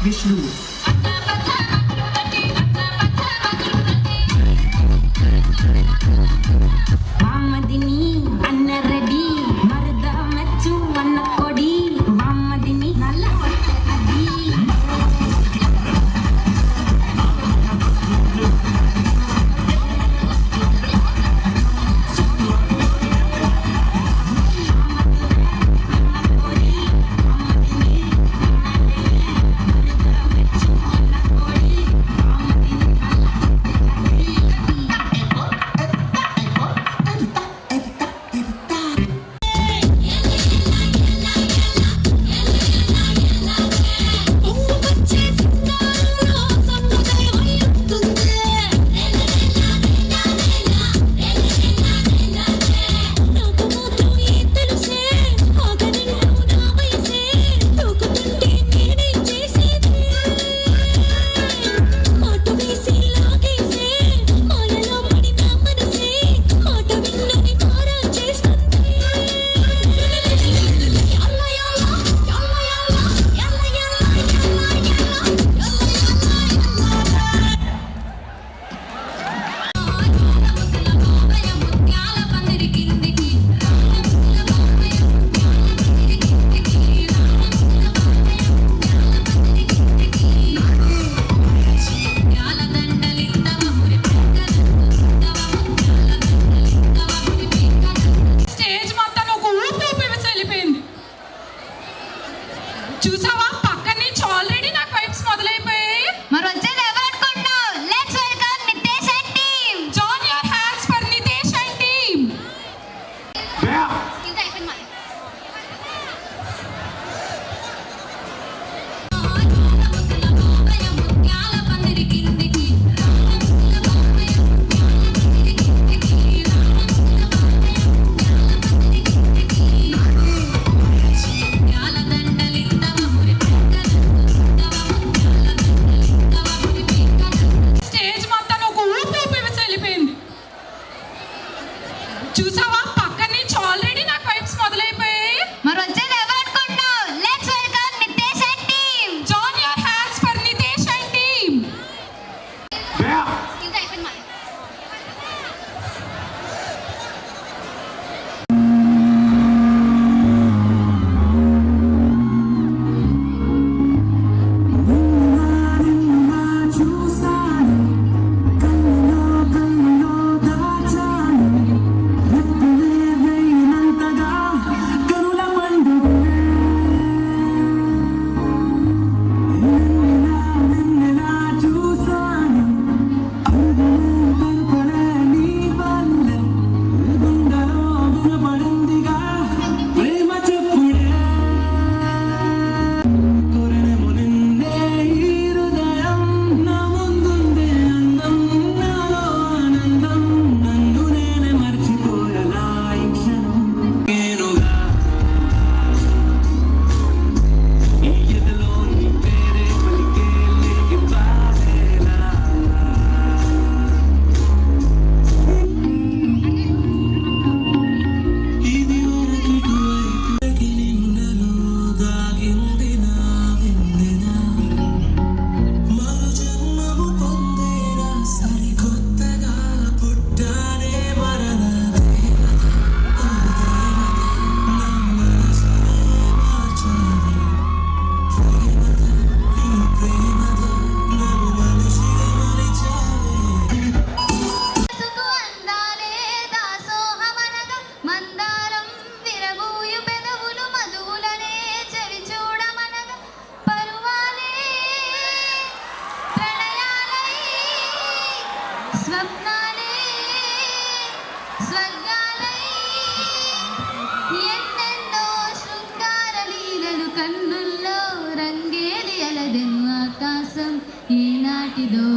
విష్ణు మామదిని అన్న రెడ్డి మరద మెచ్చు అన్న కొడి మామదిని నల్ల అది చూసావా పక్కన నుంచి ఆల్రెడీ నాకు వైబ్స్ మొదలైపోయాయి. మరి వచ్చేది ఎవరు అనుకుంటున్నావు? Let's welcome Nitesh and team. Join your hands for Nitesh and team. ఇంకా అయిపోయింది మరి. చూసావా పక్కన నుంచి ఆల్రెడీ నాకు వైబ్స్ మొదలైపోయాయి. మరి వచ్చేది ఎవరు అనుకుంటున్నావు? Let's welcome Nitesh and team. Join your hands for Nitesh and team. ఇంకా అయిపోయింది మరి. స్వప్నాలే స్వర్గాలై ఎన్నెన్నో శృంగార లీలలు కన్నుల్లో రంగేలి అలదెను ఆకాశం. ఏనాటిదో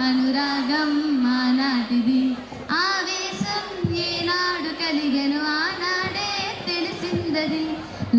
అనురాగం ఆనాటిది, ఆవేశం ఏనాడు కలిగెను ఆనాడే తెలిసిందది.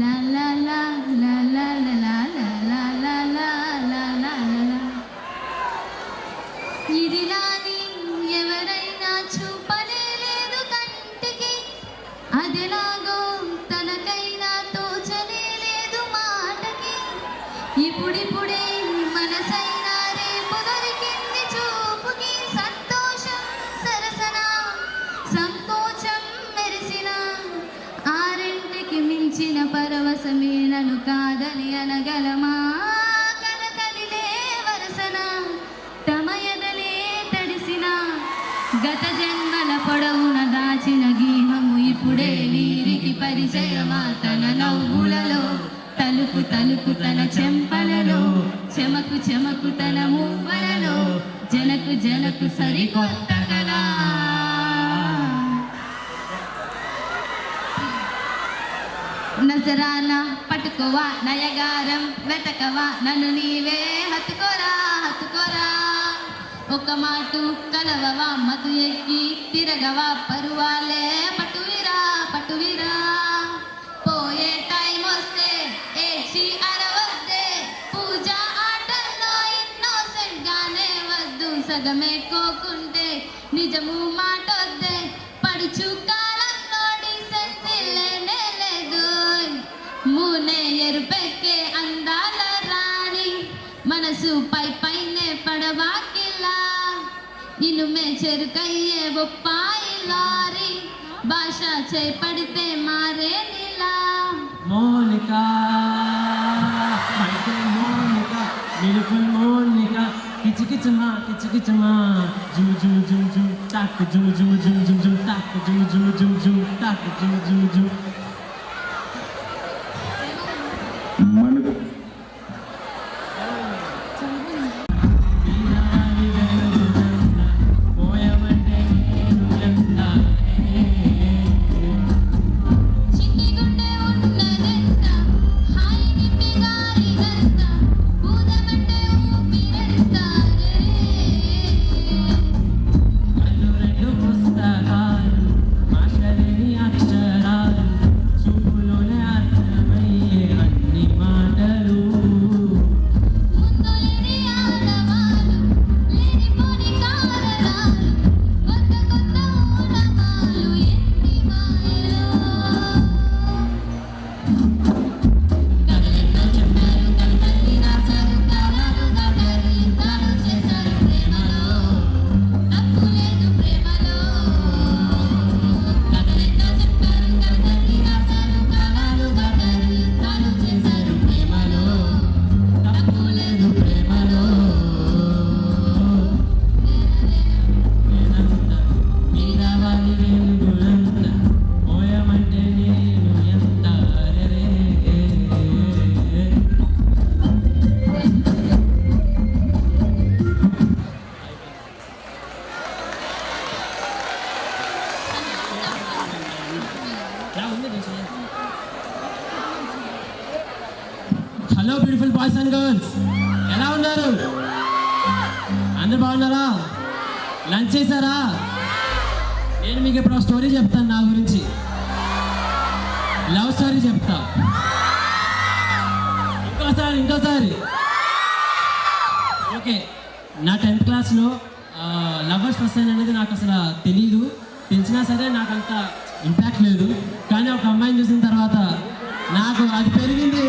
లా లా లా లా లా లా లా లా లా లా లా లా లా. ఇది నాది ఎవరైనా చూపలే లేదు కోసమే నన్ను కాదని అనగలమా కలకలిలే వరసన తమ ఎదలే తడిసిన గత జన్మల పొడవున దాచిన గీహము ఇప్పుడే వీరికి పరిచయమా తన నవ్వులలో తలుపు తలుపు తన చెంపలలో చెమకు చెమకు తన మువ్వలలో జనకు జనకు సరికొత్త కళ నజరానా పట్టుకోవా నయగారం వెతకవా నన్ను నీవే హత్తుకోరా హత్తుకోరా ఒక మాటు కలవవా మధు ఎక్కి తిరగవా పరువాలే పట్టువిరా పట్టువిరా పోయే టైం వస్తే ఏడ్చి అరవద్దే పూజ ఆటల్లో ఇన్నోసెంట్ గానే వద్దు సగమే కోకుంటే నిజము మాటొద్దే పడుచు కాలంలో డీసెన్సీ లేనే లేదు మూనే ఎరుపెక్కే అందాల రాణి మనసు పై పైనే పడవాకిలా ఇనుమే చెరుకయ్యే బొప్పాయి లారీ భాష చేపడితే మారే నీలా Monica, my dear Monica, beautiful Monica, kichi kichi ma, zoom zoom zoom zoom, tak zoom zoom zoom zoom zoom, tak zoom zoom zoom zoom, tak zoom zoom zoom. చిన్ని గుండె ఉన్నదెంత హాయిని పిగారినంత ఊదమంటే ఊపిరెంత రెండు పుస్తకాలు మాటలేని అక్షరాలు చూపులోనే అర్థమయ్యే అన్ని మాటలు ముందు లేని ఆడవాళ్ళు లేనిపోని కారణాలు కొత్త కొత్త ఊనమాలు ఎన్ని మాయలు కథలెన్నో చెప్పారు కథలన్నీ రాశారు కాలాలు దాటారు యుద్ధాలు చేశారు ప్రేమలో తప్పు లేదు ప్రేమలో కథలెన్నో చెప్పారు కథలన్నీ రాశారు కాలాలు దాటారు యుద్ధాలు చేశారు ప్రేమలో తప్పు లేదు ప్రేమలో నేనంత మీరావాలి వెలుగులంత మోయమంటే నేను ఎంత అరెరే hello beautiful boys and girls ఎలా ఉన్నారు అందరు బాగున్నారా లంచ్ చేశారా నేను మీకు ఇప్పుడు స్టోరీ చెప్తాను నా గురించి లవ్ స్టోరీ చెప్తా ఇంకోసారి ఓకే నా 10th క్లాస్లో లవర్స్ ఫస్ట్ సైన్ అనేది నాకు అసలు తెలీదు తెలిసినా సరే నాకు అంత ఇంపాక్ట్ లేదు కానీ ఒక అమ్మాయిని చూసిన తర్వాత నాకు అది పెరిగింది